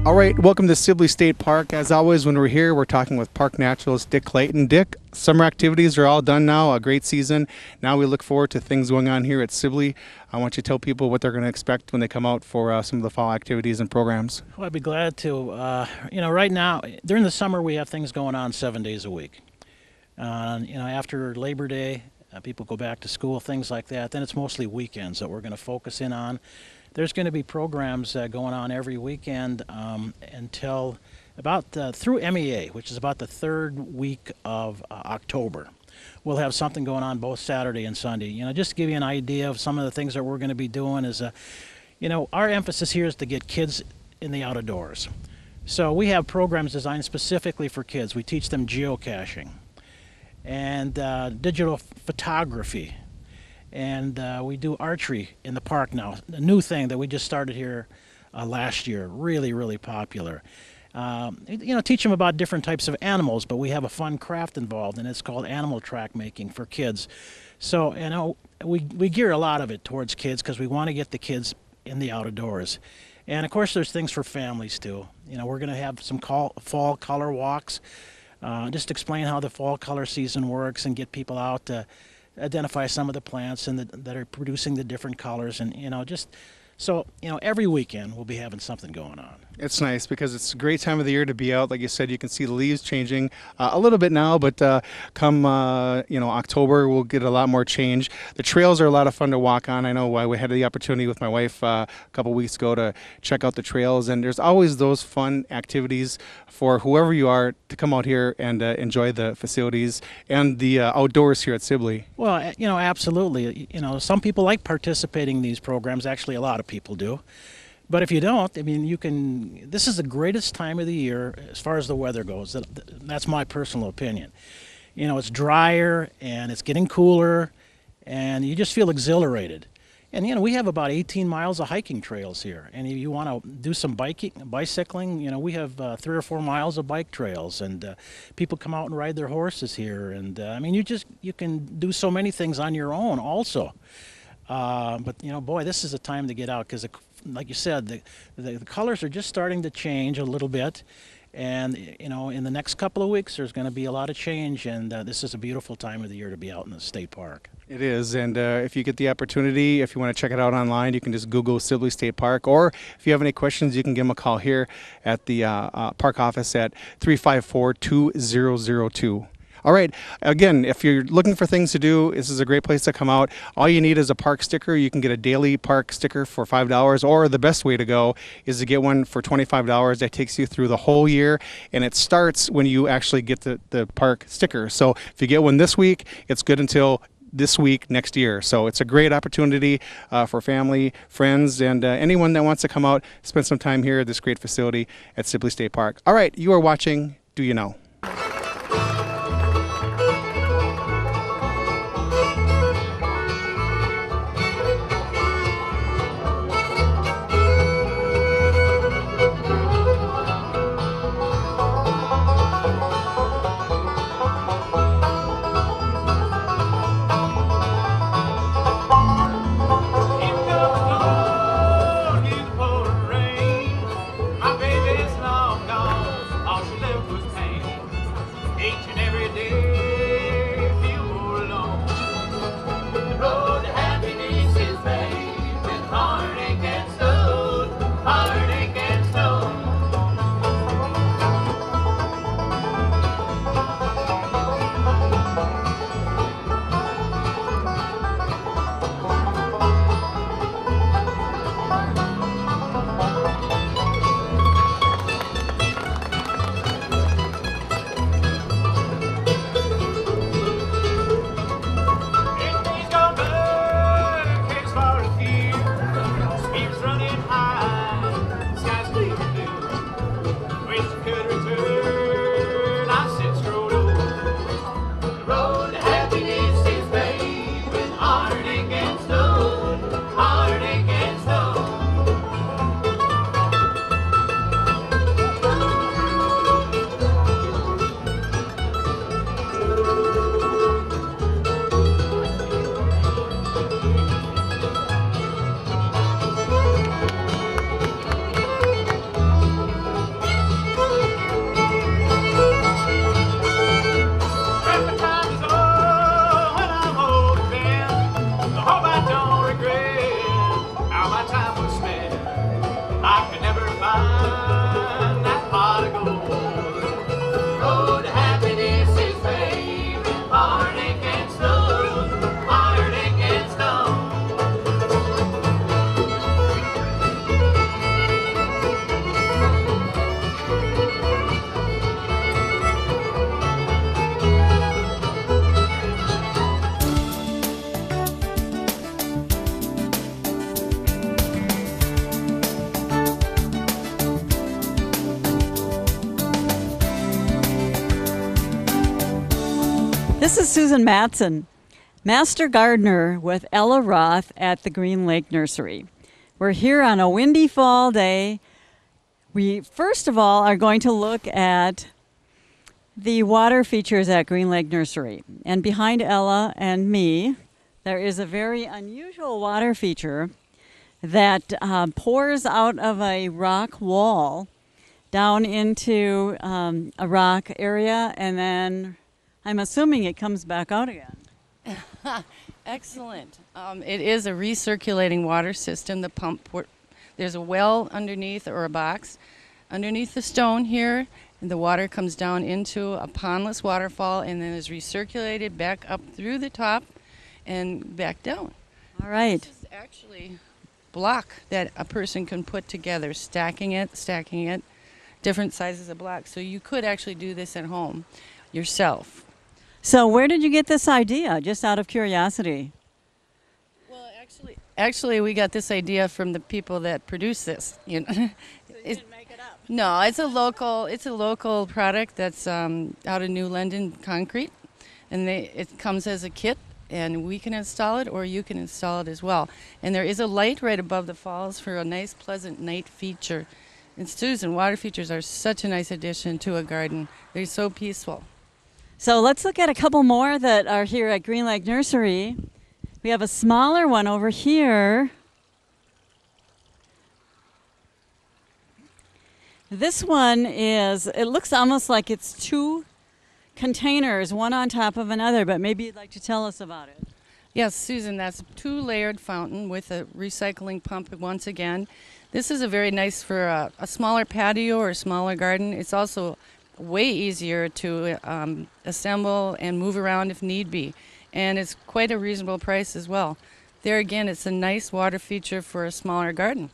All right, welcome to Sibley State Park. As always, when we're here, we're talking with park naturalist Dick Clayton. Dick, summer activities are all done now, a great season. Now we look forward to things going on here at Sibley. I want you to tell people what they're going to expect when they come out for some of the fall activities and programs. Well, I'd be glad to. Right now, during the summer, we have things going on 7 days a week. After Labor Day, people go back to school, things like that. Then it's mostly weekends that we're going to focus in on. There's going to be programs going on every weekend until about through MEA, which is about the third week of October. We'll have something going on both Saturday and Sunday. Just to give you an idea of some of the things that we're going to be doing is, our emphasis here is to get kids in the outdoors. So we have programs designed specifically for kids. We teach them geocaching and digital photography. And we do archery in the park now, a new thing that we just started here last year, really, really popular. Teach them about different types of animals, but we have a fun craft involved, and it's called animal track making for kids. So, we gear a lot of it towards kids because we want to get the kids in the outdoors. And, of course, there's things for families, too. We're going to have some fall color walks, just explain how the fall color season works and get people out to identify some of the plants and that are producing the different colors, and every weekend we'll be having something going on. It's nice because it's a great time of the year to be out. Like you said, you can see the leaves changing a little bit now, but come October, we'll get a lot more change. The trails are a lot of fun to walk on. I know we had the opportunity with my wife a couple weeks ago to check out the trails, and there's always those fun activities for whoever you are to come out here and enjoy the facilities and the outdoors here at Sibley. Well, absolutely. Some people like participating in these programs. Actually, a lot of people do. But if you don't, this is the greatest time of the year as far as the weather goes. That's my personal opinion. It's drier and it's getting cooler and you just feel exhilarated. And, we have about 18 miles of hiking trails here. And if you want to do some bicycling, we have 3 or 4 miles of bike trails. And people come out and ride their horses here. And, you can do so many things on your own also. But this is a time to get out because, like you said, the colors are just starting to change a little bit. And, in the next couple of weeks, there's going to be a lot of change. And this is a beautiful time of the year to be out in the state park. It is. And if you get the opportunity, if you want to check it out online, you can just Google Sibley State Park. Or if you have any questions, you can give them a call here at the park office at 354-2002. All right. Again, if you're looking for things to do, this is a great place to come out. All you need is a park sticker. You can get a daily park sticker for $5, or the best way to go is to get one for $25. That takes you through the whole year, and it starts when you actually get the park sticker. So if you get one this week, it's good until this week next year. So it's a great opportunity for family, friends, and anyone that wants to come out, spend some time here at this great facility at Sibley State Park. All right. You are watching Do You Know? My baby's long gone, all she left was pain. This is Susan Matson, Master Gardener with Ella Roth at the Green Lake Nursery. We're here on a windy fall day. We first of all are going to look at the water features at Green Lake Nursery. And behind Ella and me, there is a very unusual water feature that pours out of a rock wall down into a rock area, and then I'm assuming it comes back out again. Excellent. It is a recirculating water system. The pump, there's a well underneath, or a box underneath the stone here, and the water comes down into a pondless waterfall and then is recirculated back up through the top and back down. All right. This is actually block that a person can put together, stacking it, different sizes of blocks. So you could actually do this at home yourself. So where did you get this idea, just out of curiosity? Well, actually, we got this idea from the people that produce this. You know, So you didn't make it up? no, it's a local product that's out of New London Concrete, and it comes as a kit, and we can install it, or you can install it as well. And there is a light right above the falls for a nice, pleasant night feature. And Susan, water features are such a nice addition to a garden. They're so peaceful. So let's look at a couple more that are here at Green Lake Nursery. We have a smaller one over here. This one it looks almost like it's two containers, one on top of another, but maybe you'd like to tell us about it. Yes, Susan, that's a two-layered fountain with a recycling pump once again. This is a very nice for a smaller patio or a smaller garden. It's also way easier to assemble and move around if need be. And it's quite a reasonable price as well. There again, it's a nice water feature for a smaller garden.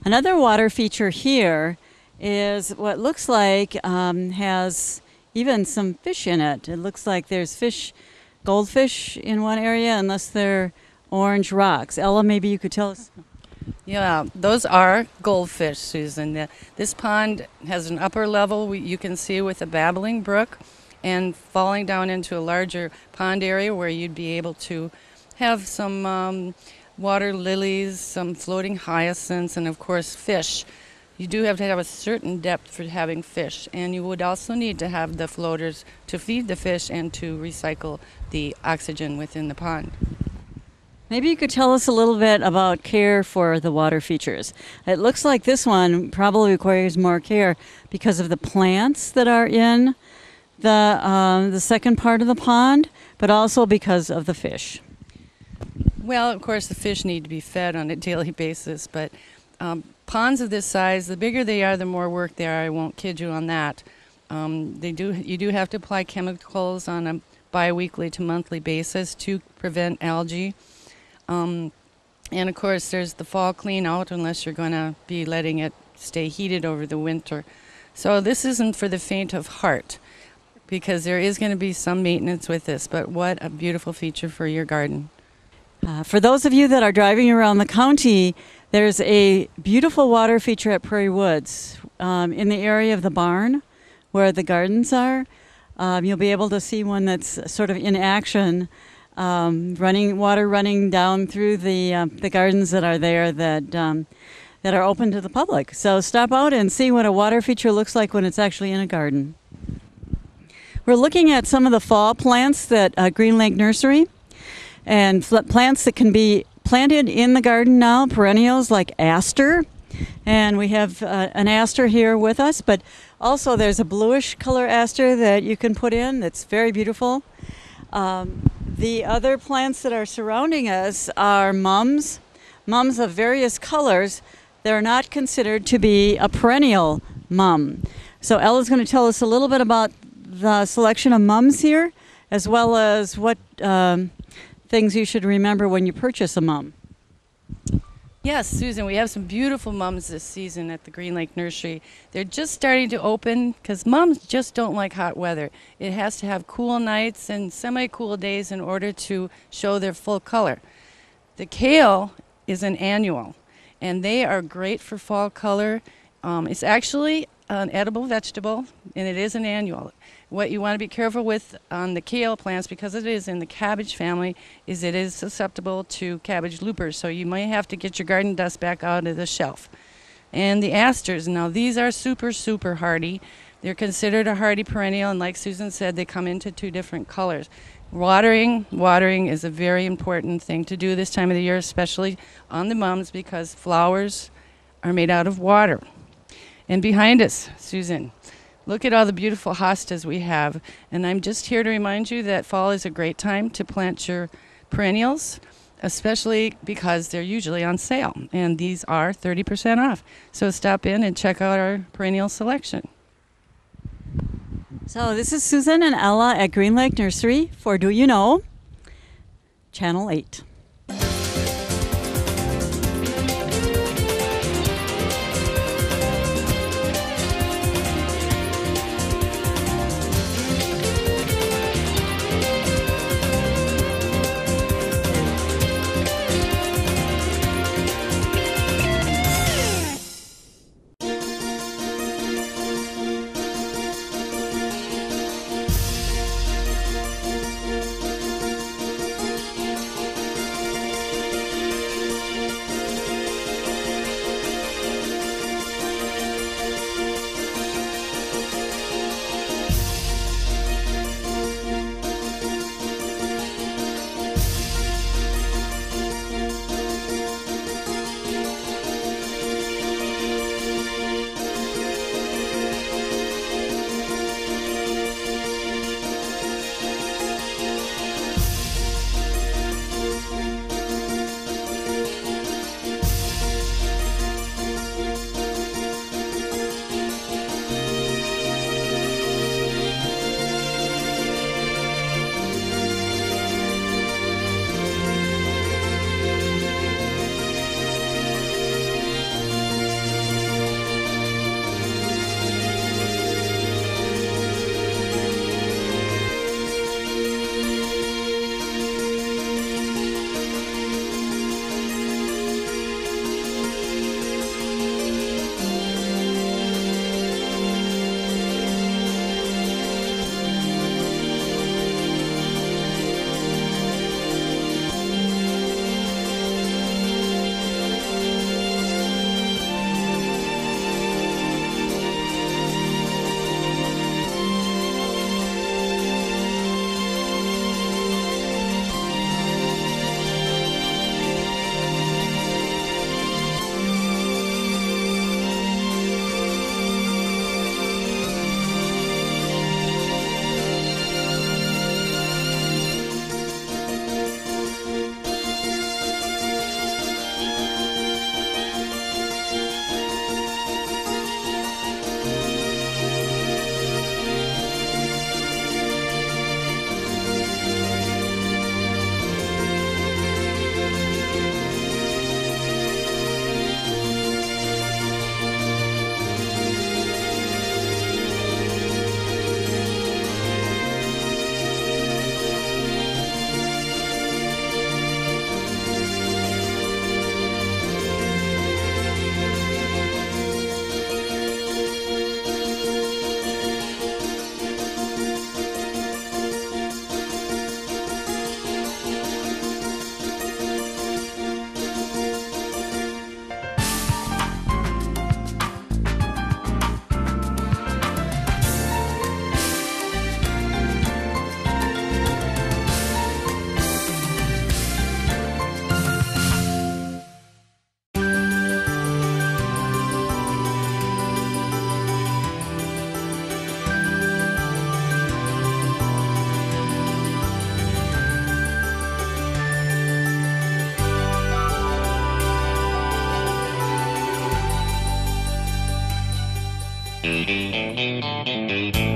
Another water feature here is what looks like has even some fish in it. It looks like there's goldfish in one area, unless they're orange rocks. Ella, maybe you could tell us. Yeah, those are goldfish, Susan. This pond has an upper level you can see with a babbling brook, and falling down into a larger pond area where you'd be able to have some water lilies, some floating hyacinths, and of course fish. You do have to have a certain depth for having fish, and you would also need to have the floaters to feed the fish and to recycle the oxygen within the pond. Maybe you could tell us a little bit about care for the water features. It looks like this one probably requires more care because of the plants that are in the second part of the pond, but also because of the fish. Well, of course, the fish need to be fed on a daily basis, but ponds of this size, the bigger they are, the more work they are. I won't kid you on that. You do have to apply chemicals on a bi-weekly to monthly basis to prevent algae. And of course, there's the fall clean out unless you're going to be letting it stay heated over the winter. So this isn't for the faint of heart, because there is going to be some maintenance with this, but what a beautiful feature for your garden. For those of you that are driving around the county, there's a beautiful water feature at Prairie Woods in the area of the barn where the gardens are. You'll be able to see one that's sort of in action, water running down through the gardens that are there that are open to the public. So stop out and see what a water feature looks like when it's actually in a garden. We're looking at some of the fall plants that Green Lake Nursery, and plants that can be planted in the garden now, perennials like aster. And we have an aster here with us, but also there's a bluish color aster that you can put in that's very beautiful. The other plants that are surrounding us are mums of various colors. They're not considered to be a perennial mum. So Ella's going to tell us a little bit about the selection of mums here, as well as what things you should remember when you purchase a mum. Yes, Susan, we have some beautiful mums this season at the Green Lake Nursery. They're just starting to open because mums just don't like hot weather. It has to have cool nights and semi-cool days in order to show their full color. The kale is an annual, and they are great for fall color. It's actually an edible vegetable, and it is an annual. What you want to be careful with on the kale plants, because it is in the cabbage family, is it is susceptible to cabbage loopers, so you may have to get your garden dust back out of the shelf. And the asters, now these are super, super hardy. They're considered a hardy perennial, and like Susan said, they come into 2 different colors. Watering is a very important thing to do this time of the year, especially on the mums, because flowers are made out of water. And behind us, Susan, look at all the beautiful hostas we have. And I'm just here to remind you that fall is a great time to plant your perennials, especially because they're usually on sale. And these are 30% off. So stop in and check out our perennial selection. So this is Susan and Ella at Green Lake Nursery for Do You Know? Channel 8. Thank you.